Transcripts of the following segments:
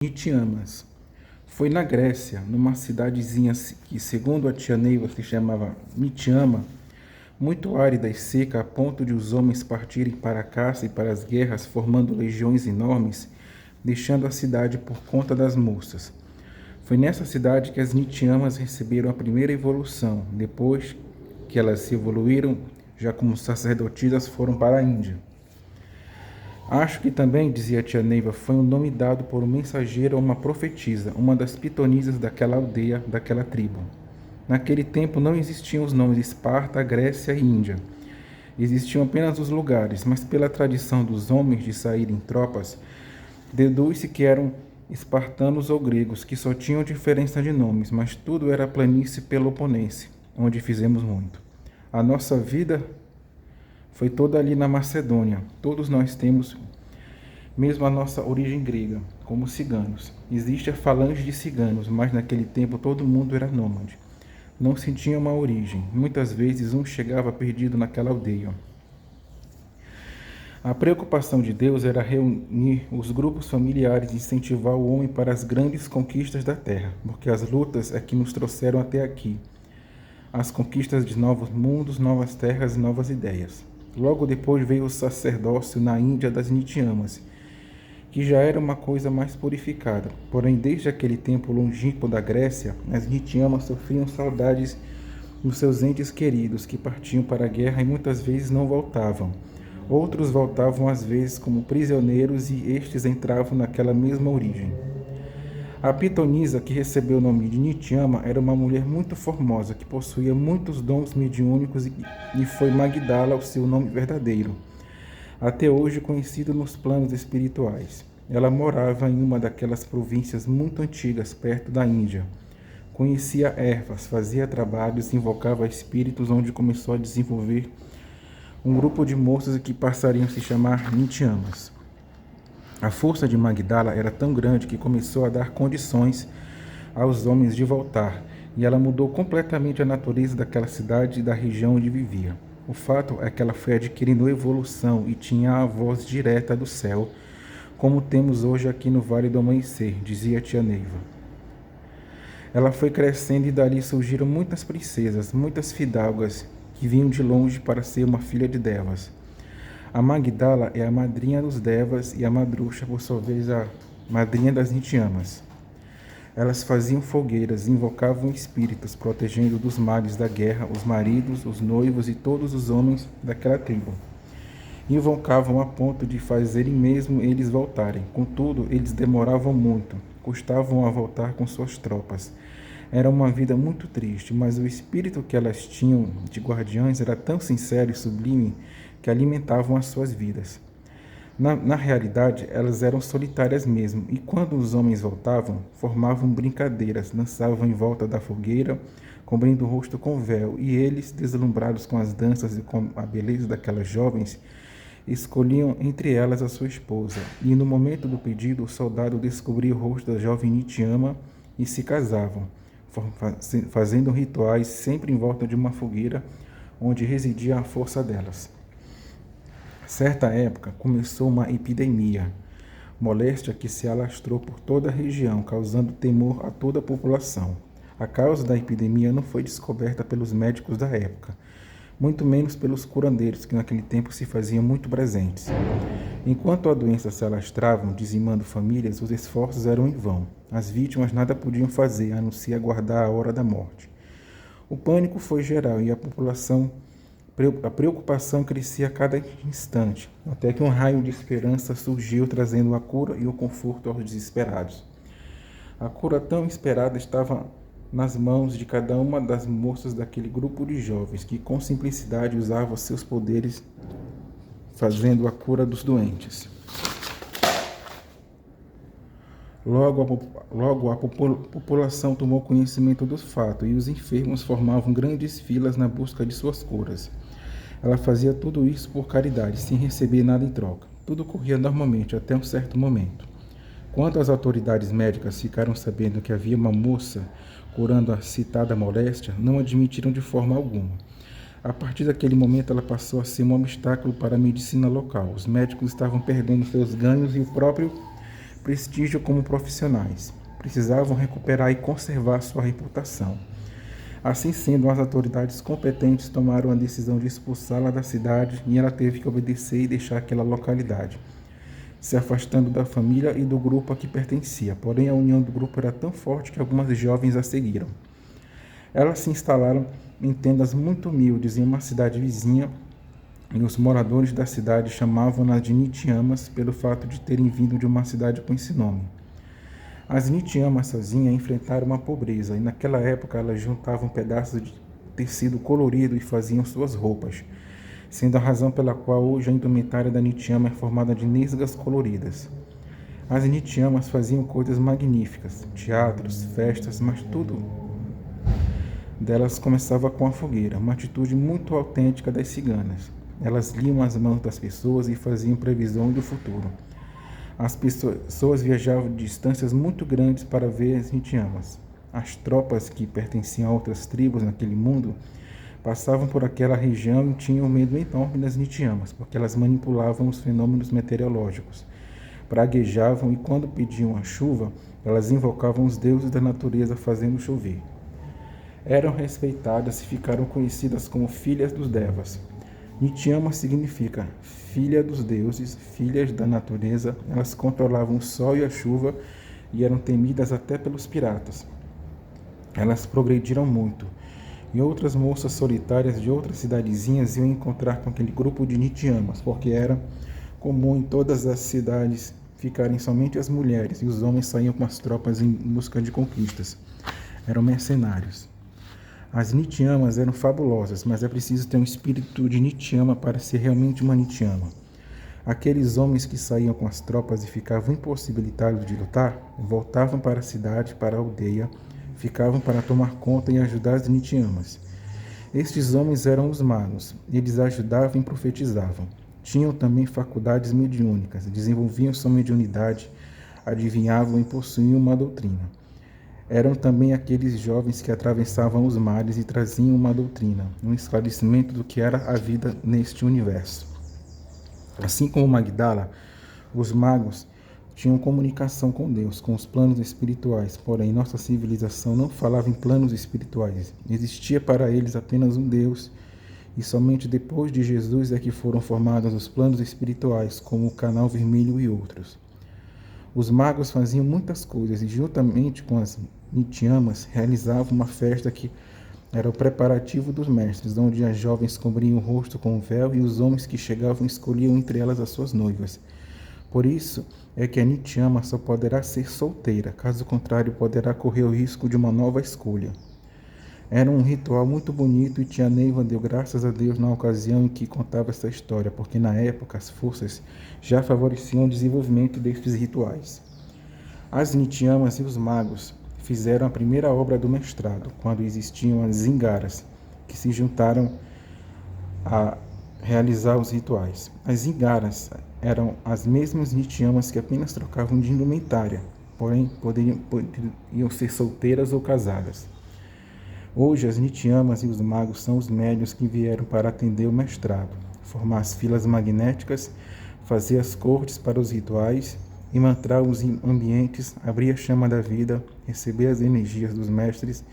Nitiamas. Foi na Grécia, numa cidadezinha que, segundo a tia Neiva, se chamava Nitiama, muito árida e seca a ponto de os homens partirem para a caça e para as guerras, formando legiões enormes, deixando a cidade por conta das moças. Foi nessa cidade que as Nitiamas receberam a primeira evolução. Depois que elas se evoluíram, já como sacerdotisas, foram para a Índia. Acho que também, dizia a tia Neiva, foi um nome dado por um mensageiro ou uma profetisa, uma das pitonisas daquela aldeia, daquela tribo. Naquele tempo não existiam os nomes Esparta, Grécia e Índia. Existiam apenas os lugares, mas pela tradição dos homens de saírem em tropas, deduz-se que eram espartanos ou gregos, que só tinham diferença de nomes, mas tudo era planície peloponense, onde fizemos muito. A nossa vida foi toda ali na Macedônia. Todos nós temos mesmo a nossa origem grega, como ciganos. Existe a falange de ciganos, mas naquele tempo todo mundo era nômade. Não se tinha uma origem. Muitas vezes um chegava perdido naquela aldeia. A preocupação de Deus era reunir os grupos familiares e incentivar o homem para as grandes conquistas da terra, porque as lutas é que nos trouxeram até aqui. As conquistas de novos mundos, novas terras e novas ideias. Logo depois veio o sacerdócio na Índia das Nitiamas, que já era uma coisa mais purificada. Porém, desde aquele tempo longínquo da Grécia, as Nitiamas sofriam saudades dos seus entes queridos, que partiam para a guerra e muitas vezes não voltavam. Outros voltavam às vezes como prisioneiros e estes entravam naquela mesma origem. A pitonisa, que recebeu o nome de Nitiama, era uma mulher muito formosa, que possuía muitos dons mediúnicos e foi Magdala o seu nome verdadeiro, até hoje conhecido nos planos espirituais. Ela morava em uma daquelas províncias muito antigas, perto da Índia. Conhecia ervas, fazia trabalhos, invocava espíritos, onde começou a desenvolver um grupo de moças que passariam a se chamar Nitiamas. A força de Magdala era tão grande que começou a dar condições aos homens de voltar, e ela mudou completamente a natureza daquela cidade e da região onde vivia. O fato é que ela foi adquirindo evolução e tinha a voz direta do céu, como temos hoje aqui no Vale do Amanhecer, dizia a tia Neiva. Ela foi crescendo e dali surgiram muitas princesas, muitas fidalgas, que vinham de longe para ser uma filha de Devas. A Magdala é a madrinha dos Devas e a Madrusha, por sua vez, a madrinha das Nitiamas. Elas faziam fogueiras e invocavam espíritos, protegendo dos males da guerra os maridos, os noivos e todos os homens daquela tribo. Invocavam a ponto de fazerem mesmo eles voltarem. Contudo, eles demoravam muito, custavam a voltar com suas tropas. Era uma vida muito triste, mas o espírito que elas tinham de guardiães era tão sincero e sublime que alimentavam as suas vidas. Na realidade, elas eram solitárias mesmo, e quando os homens voltavam, formavam brincadeiras, dançavam em volta da fogueira, cobrindo o rosto com véu, e eles, deslumbrados com as danças e com a beleza daquelas jovens, escolhiam entre elas a sua esposa. E no momento do pedido, o soldado descobria o rosto da jovem Nitiama e se casavam, fazendo rituais sempre em volta de uma fogueira, onde residia a força delas. Certa época, começou uma epidemia, moléstia que se alastrou por toda a região, causando temor a toda a população. A causa da epidemia não foi descoberta pelos médicos da época, muito menos pelos curandeiros, que naquele tempo se faziam muito presentes. Enquanto a doença se alastrava, dizimando famílias, os esforços eram em vão. As vítimas nada podiam fazer, a não ser aguardar a hora da morte. O pânico foi geral e a preocupação crescia a cada instante, até que um raio de esperança surgiu, trazendo a cura e o conforto aos desesperados. A cura tão esperada estava nas mãos de cada uma das moças daquele grupo de jovens, que com simplicidade usavam seus poderes, fazendo a cura dos doentes. Logo a população tomou conhecimento do fato, e os enfermos formavam grandes filas na busca de suas curas. Ela fazia tudo isso por caridade, sem receber nada em troca. Tudo corria normalmente até um certo momento. Quando as autoridades médicas ficaram sabendo que havia uma moça curando a citada moléstia, não admitiram de forma alguma. A partir daquele momento, ela passou a ser um obstáculo para a medicina local. Os médicos estavam perdendo seus ganhos e o próprio prestígio como profissionais. Precisavam recuperar e conservar sua reputação. Assim sendo, as autoridades competentes tomaram a decisão de expulsá-la da cidade e ela teve que obedecer e deixar aquela localidade, se afastando da família e do grupo a que pertencia. Porém, a união do grupo era tão forte que algumas jovens a seguiram. Elas se instalaram em tendas muito humildes em uma cidade vizinha e os moradores da cidade chamavam-na de Nitiamas pelo fato de terem vindo de uma cidade com esse nome. As Nitiamas sozinhas enfrentaram uma pobreza e naquela época elas juntavam pedaços de tecido colorido e faziam suas roupas, sendo a razão pela qual hoje a indumentária da Nitiama é formada de nesgas coloridas. As Nitiamas faziam coisas magníficas, teatros, festas, mas tudo delas começava com a fogueira, uma atitude muito autêntica das ciganas. Elas liam as mãos das pessoas e faziam previsão do futuro. As pessoas viajavam distâncias muito grandes para ver as Nitiamas. As tropas que pertenciam a outras tribos naquele mundo passavam por aquela região e tinham medo enorme das Nitiamas, porque elas manipulavam os fenômenos meteorológicos, praguejavam e quando pediam a chuva, elas invocavam os deuses da natureza fazendo chover. Eram respeitadas e ficaram conhecidas como filhas dos Devas. Nitiama significa filha dos deuses, filhas da natureza. Elas controlavam o sol e a chuva e eram temidas até pelos piratas. Elas progrediram muito, e outras moças solitárias de outras cidadezinhas iam encontrar com aquele grupo de Nitiamas, porque era comum em todas as cidades ficarem somente as mulheres, e os homens saíam com as tropas em busca de conquistas. Eram mercenários. As Nitiamas eram fabulosas, mas é preciso ter um espírito de Nitiama para ser realmente uma Nitiama. Aqueles homens que saíam com as tropas e ficavam impossibilitados de lutar, voltavam para a cidade, para a aldeia, ficavam para tomar conta e ajudar as Nitiamas. Estes homens eram os magos, eles ajudavam e profetizavam. Tinham também faculdades mediúnicas, desenvolviam sua mediunidade, adivinhavam e possuíam uma doutrina. Eram também aqueles jovens que atravessavam os mares e traziam uma doutrina, um esclarecimento do que era a vida neste universo. Assim como Magdala, os magos tinham comunicação com Deus, com os planos espirituais, porém nossa civilização não falava em planos espirituais. Existia para eles apenas um Deus, e somente depois de Jesus é que foram formados os planos espirituais, como o Canal Vermelho e outros. Os magos faziam muitas coisas e, juntamente com as Nitiamas, realizavam uma festa que era o preparativo dos mestres, onde as jovens cobriam o rosto com um véu e os homens que chegavam escolhiam entre elas as suas noivas. Por isso é que a Nitiama só poderá ser solteira, caso contrário poderá correr o risco de uma nova escolha. Era um ritual muito bonito e tia Neiva deu graças a Deus na ocasião em que contava essa história, porque na época as forças já favoreciam o desenvolvimento destes rituais. As Nitiamas e os magos fizeram a primeira obra do mestrado, quando existiam as Zingaras, que se juntaram a realizar os rituais. As Zingaras eram as mesmas Nitiamas que apenas trocavam de indumentária, porém poderiam ser solteiras ou casadas. Hoje, as Nitiamas e os magos são os médiuns que vieram para atender o mestrado, formar as filas magnéticas, fazer as cortes para os rituais, imantrar os ambientes, abrir a chama da vida, receber as energias dos mestres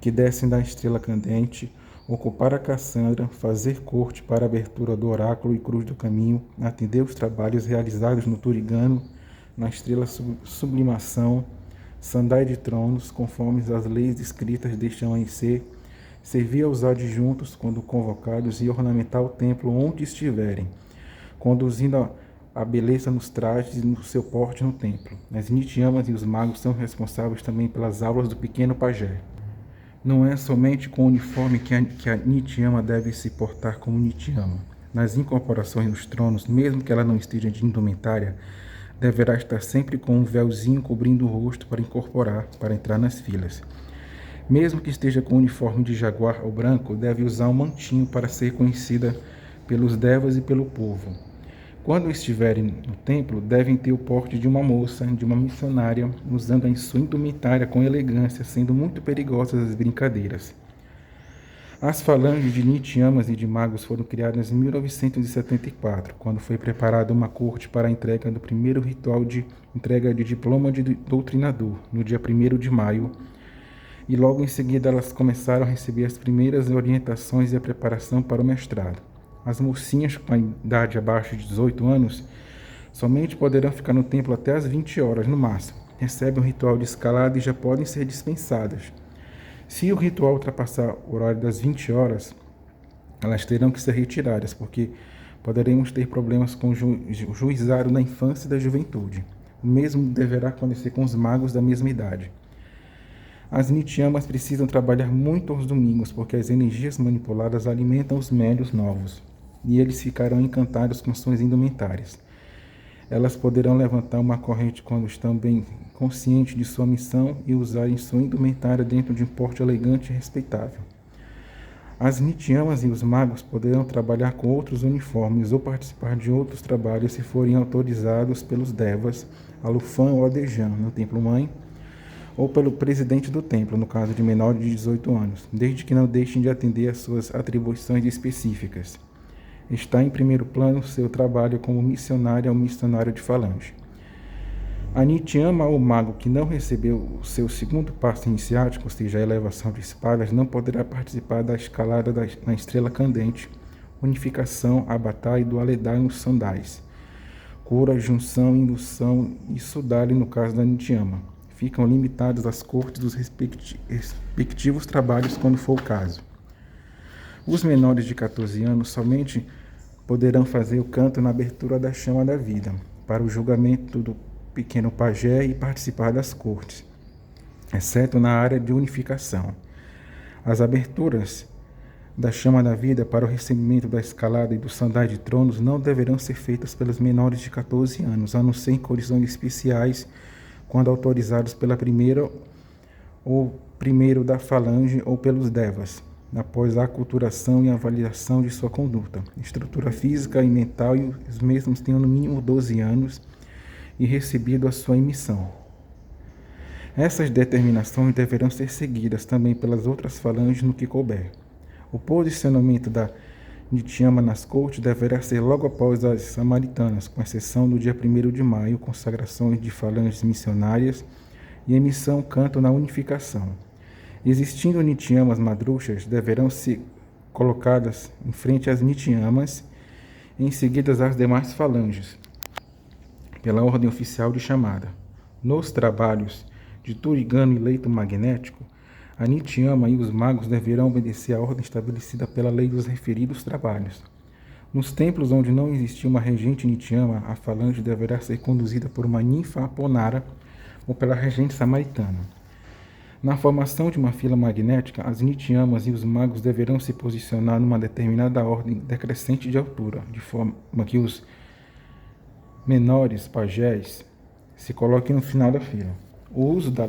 que descem da estrela candente, ocupar a Cassandra, fazer corte para a abertura do oráculo e cruz do caminho, atender os trabalhos realizados no Turigano, na estrela sublimação, Sandai de tronos, conforme as leis escritas deste amanhecer, servir aos adjuntos quando convocados e ornamentar o templo onde estiverem, conduzindo a beleza nos trajes e no seu porte no templo. As Nitiamas e os magos são responsáveis também pelas aulas do pequeno pajé. Não é somente com o uniforme que a Nitiama deve se portar como Nitiama. Nas incorporações nos tronos, mesmo que ela não esteja de indumentária, deverá estar sempre com um véuzinho cobrindo o rosto para incorporar, para entrar nas filas. Mesmo que esteja com o uniforme de jaguar ou branco, deve usar um mantinho para ser conhecida pelos devas e pelo povo. Quando estiverem no templo, devem ter o porte de uma moça, de uma missionária, usando a sua indumentária com elegância, sendo muito perigosas as brincadeiras. As falanges de Nityamas e de magos foram criadas em 1974, quando foi preparada uma corte para a entrega do primeiro ritual de entrega de diploma de doutrinador, no dia 1º de maio, e logo em seguida elas começaram a receber as primeiras orientações e a preparação para o mestrado. As mocinhas com a idade abaixo de 18 anos somente poderão ficar no templo até às 20 horas no máximo. Recebem um ritual de escalada e já podem ser dispensadas. Se o ritual ultrapassar o horário das 20 horas, elas terão que ser retiradas, porque poderemos ter problemas com o juizado na infância e da juventude. O mesmo deverá acontecer com os magos da mesma idade. As Nityamas precisam trabalhar muito aos domingos, porque as energias manipuladas alimentam os médios novos, e eles ficarão encantados com suas indumentárias. Elas poderão levantar uma corrente quando estão bem conscientes de sua missão e usarem sua indumentária dentro de um porte elegante e respeitável. As Nityamas e os magos poderão trabalhar com outros uniformes ou participar de outros trabalhos se forem autorizados pelos Devas, Alufan ou Adejan, no Templo-Mãe, ou pelo presidente do templo, no caso de menores de 18 anos, desde que não deixem de atender às suas atribuições específicas. Está em primeiro plano seu trabalho como missionária ou missionário de falange. A Nityama ou mago que não recebeu o seu segundo passo iniciático, ou seja, a elevação de espadas, não poderá participar da escalada na estrela candente, unificação, abatai e dualidade nos sandais, cura, junção, indução e sudali no caso da Nityama. Ficam limitados às cortes dos respectivos trabalhos quando for o caso. Os menores de 14 anos somente poderão fazer o canto na abertura da chama da vida, para o julgamento do pequeno pajé e participar das cortes, exceto na área de unificação. As aberturas da chama da vida para o recebimento da escalada e do sandai de tronos não deverão ser feitas pelos menores de 14 anos, a não ser em condições especiais, quando autorizados pela primeira ou primeiro da falange ou pelos devas, após a aculturação e avaliação de sua conduta, estrutura física e mental, e os mesmos tenham no mínimo 12 anos e recebido a sua emissão. Essas determinações deverão ser seguidas também pelas outras falanges no que couber. O posicionamento da Nityama nas cortes deverá ser logo após as samaritanas, com exceção do dia 1º de maio, consagrações de falanges missionárias e emissão canto na unificação. Existindo Nityamas madrushas, deverão ser colocadas em frente às Nityamas e em seguida às demais falanges, pela ordem oficial de chamada. Nos trabalhos de Turigano e leito magnético, a Nityama e os magos deverão obedecer à ordem estabelecida pela lei dos referidos trabalhos. Nos templos onde não existia uma regente Nityama, a falange deverá ser conduzida por uma ninfa aponara ou pela regente samaritana. Na formação de uma fila magnética, as Nityamas e os magos deverão se posicionar numa determinada ordem decrescente de altura, de forma que os menores pajés se coloquem no final da fila. O uso da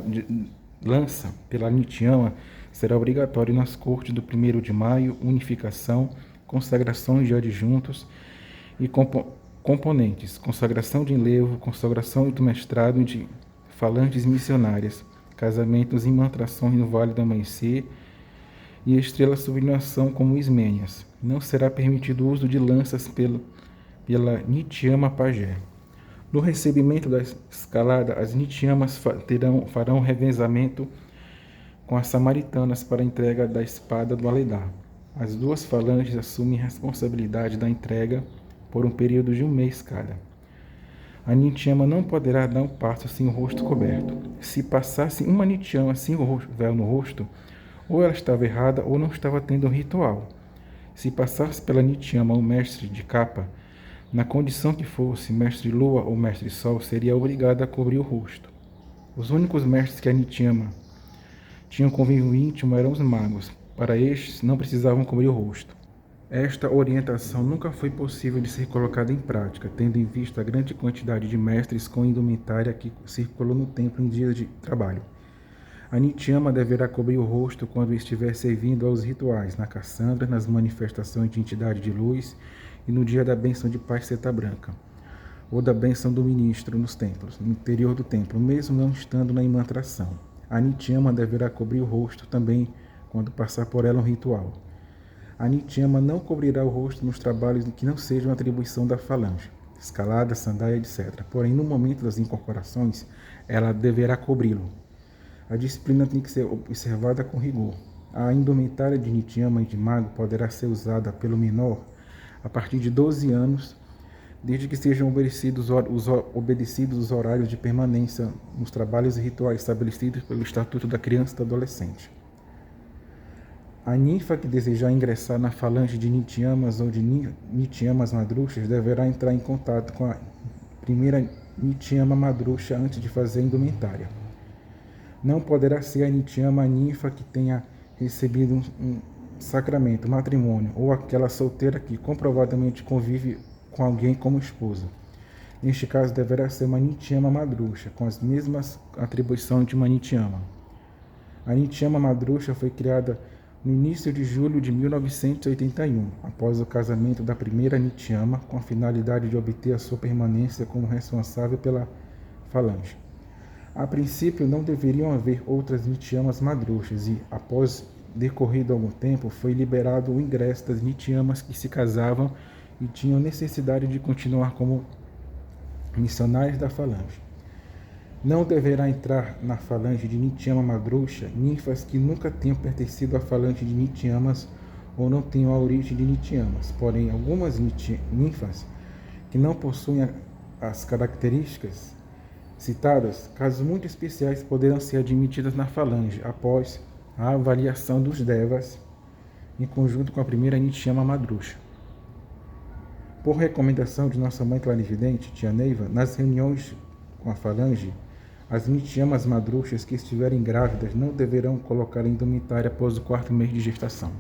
lança pela Nityama será obrigatório nas cortes do 1º de maio, unificação, consagrações de adjuntos e componentes, consagração de enlevo, consagração do mestrado e de falanges missionárias, casamentos e mantrações no Vale do Amanhecer e estrela sublimação como ismênias. Não será permitido o uso de lanças pela Nityama pajé. No recebimento da escalada, as Nityamas farão revezamento com as samaritanas para a entrega da espada do Aledar. As duas falanges assumem a responsabilidade da entrega por um período de 1 mês cada. A Nityama não poderá dar um passo sem o rosto coberto. Se passasse uma Nityama sem o véu no rosto, ou ela estava errada ou não estava tendo um ritual. Se passasse pela Nityama um mestre de capa, na condição que fosse mestre lua ou mestre sol, seria obrigada a cobrir o rosto. Os únicos mestres que a Nityama tinham convívio íntimo eram os magos. Para estes, não precisavam cobrir o rosto. Esta orientação nunca foi possível de ser colocada em prática, tendo em vista a grande quantidade de mestres com indumentária que circulou no templo em dias de trabalho. A Nityama deverá cobrir o rosto quando estiver servindo aos rituais, na Cassandra, nas manifestações de entidade de luz e no dia da bênção de paz seta branca, ou da bênção do ministro nos templos, no interior do templo, mesmo não estando na imantração. A Nityama deverá cobrir o rosto também quando passar por ela um ritual. A Nityama não cobrirá o rosto nos trabalhos que não sejam atribuição da falange, escalada, sandália, etc. Porém, no momento das incorporações, ela deverá cobri-lo. A disciplina tem que ser observada com rigor. A indumentária de Nityama e de mago poderá ser usada pelo menor a partir de 12 anos, desde que sejam obedecidos os horários de permanência nos trabalhos e rituais estabelecidos pelo Estatuto da Criança e do Adolescente. A ninfa que desejar ingressar na falange de Nityamas ou de Nityamas Madrushas deverá entrar em contato com a primeira Nityama Madrusha antes de fazer a indumentária. Não poderá ser a Nityama ninfa que tenha recebido um sacramento, matrimônio, ou aquela solteira que comprovadamente convive com alguém como esposa. Neste caso, deverá ser uma Nityama Madrusha, com as mesmas atribuições de uma Nityama. A Nityama Madrusha foi criada no início de julho de 1981, após o casamento da primeira Nityama, com a finalidade de obter a sua permanência como responsável pela falange. A princípio, não deveriam haver outras Nityamas Madrushas e, após decorrido algum tempo, foi liberado o ingresso das Nityamas que se casavam e tinham necessidade de continuar como missionários da falange. Não deverá entrar na falange de Nityama Madrusha ninfas que nunca tenham pertencido à falange de Nityamas ou não tenham a origem de Nityamas. Porém, algumas ninfas que não possuem as características citadas, casos muito especiais, poderão ser admitidas na falange após a avaliação dos devas em conjunto com a primeira Nityama Madrusha. Por recomendação de nossa mãe clarividente, Tia Neiva, nas reuniões com a falange, as Nityamas Madrushas que estiverem grávidas não deverão colocar indumentária após o 4º mês de gestação.